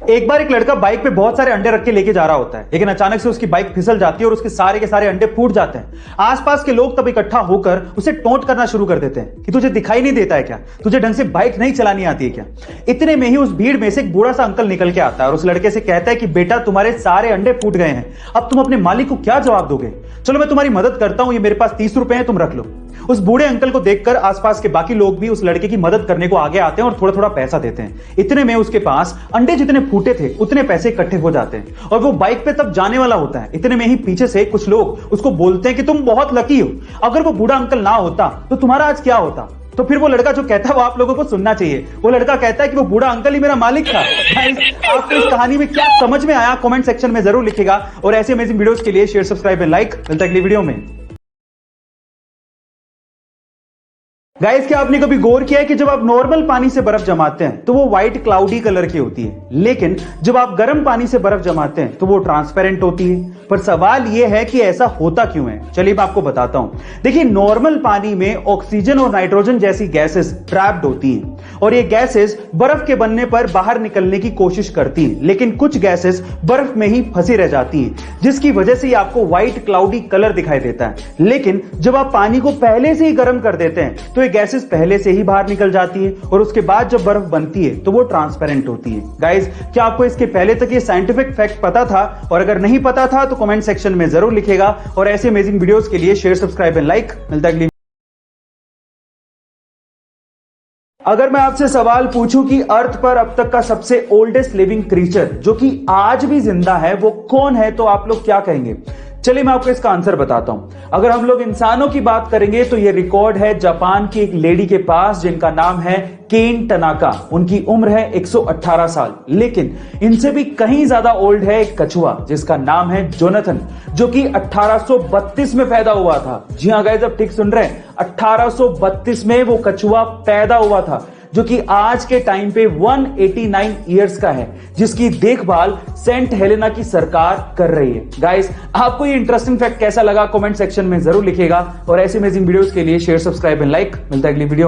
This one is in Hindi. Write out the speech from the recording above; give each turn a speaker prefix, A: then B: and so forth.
A: एक बार एक लड़का बाइक पे बहुत सारे अंडे रख के लेके जा रहा होता है, लेकिन अचानक से उसकी बाइक फिसल जाती है और उसके सारे के सारे अंडे फूट जाते हैं। आसपास के लोग तब इकट्ठा होकर उसे टोंट करना शुरू कर देते हैं कि तुझे दिखाई नहीं देता है क्या, तुझे ढंग से बाइक नहीं चलानी आती है क्या। इतने में ही उस भीड़ में से एक बूढ़ा सा अंकल निकल के आता है और उस लड़के से कहता है कि बेटा तुम्हारे सारे अंडे फूट गए हैं, अब तुम अपने मालिक को क्या जवाब दोगे। चलो मैं तुम्हारी मदद करता हूं, ये मेरे पास 30 रुपए हैं, तुम रख लो। उस बूढ़े अंकल को देखकर आसपास के बाकी लोग भी उस लड़के की मदद करने को आगे आते हैं और थोड़ा थोड़ा पैसा देते हैं। इतने में उसके पास अंडे जितने फूटे थे उतने पैसे इकट्ठे हो जाते हैं और वो बाइक पे तब जाने वाला होता है। इतने में ही पीछे से कुछ लोग उसको बोलते हैं कि तुम बहुत लकी हो, अगर वो बूढ़ा अंकल ना होता तो तुम्हारा आज क्या होता। तो फिर वो लड़का जो कहता है वो आप लोगों को सुनना चाहिए। वो लड़का कहता है कि वो बूढ़ा अंकल ही मेरा मालिक था। आपको इस कहानी में क्या समझ में आया कमेंट सेक्शन में जरूर लिखेगा और ऐसे अमेजिंग वीडियोस के लिए शेयर, सब्सक्राइब एंड लाइक। मिलता है अगली वीडियो में। गाइस, क्या आपने कभी गौर किया है कि जब आप नॉर्मल पानी से बर्फ जमाते हैं तो वो व्हाइट क्लाउडी कलर की होती है, लेकिन जब आप गर्म पानी से बर्फ जमाते हैं तो वो ट्रांसपेरेंट होती है। पर सवाल यह है कि ऐसा होता क्यों है। चलिए मैं आपको बताता हूं। देखिए, नॉर्मल पानी में ऑक्सीजन और नाइट्रोजन जैसी गैसेस ट्रैप्ड होती हैं और ये गैसेस बर्फ के बनने पर बाहर निकलने की कोशिश करती हैं, लेकिन कुछ गैसेस बर्फ में ही फंसी रह जाती हैं, जिसकी वजह से आपको व्हाइट क्लाउडी कलर दिखाई देता है। लेकिन जब आप पानी को पहले से ही गर्म कर देते हैं तो गैसेस पहले से ही बाहर निकल जाती है और उसके बाद जब बर्फ बनती है तो वो ट्रांसपेरेंट होती है। गाइस, क्या आपको इसके पहले तक ये साइंटिफिक फैक्ट पता था? और अगर नहीं पता था तो कमेंट सेक्शन में जरूर लिखेगा और ऐसे अमेजिंग वीडियोस के लिए शेयर, सब्सक्राइब एंड लाइक। मिलता है अगली। अगर मैं आपसे सवाल पूछूं कि अर्थ पर अब तक का सबसे ओल्डेस्ट लिविंग क्रीचर जो कि आज भी जिंदा है वो कौन है, तो आप लोग क्या कहेंगे? चलिए मैं आपको इसका आंसर बताता हूं। अगर हम लोग इंसानों की बात करेंगे तो ये रिकॉर्ड है जापान की एक लेडी के पास जिनका नाम है केन टनाका। उनकी उम्र है 118 साल। लेकिन इनसे भी कहीं ज्यादा ओल्ड है एक कछुआ जिसका नाम है जोनाथन, जो कि 1832 में पैदा हुआ था। जी हाँ गाइस, आप ठीक सुन रहे हैं, 1832 में वो कछुआ पैदा हुआ था, जो कि आज के टाइम पे 189 इयर्स का है, जिसकी देखभाल सेंट हेलेना की सरकार कर रही है। गाइस, आपको ये इंटरेस्टिंग फैक्ट कैसा लगा कमेंट सेक्शन में जरूर लिखेगा और ऐसे अमेजिंग वीडियोस के लिए शेयर, सब्सक्राइब एंड लाइक। मिलता है अगली वीडियो।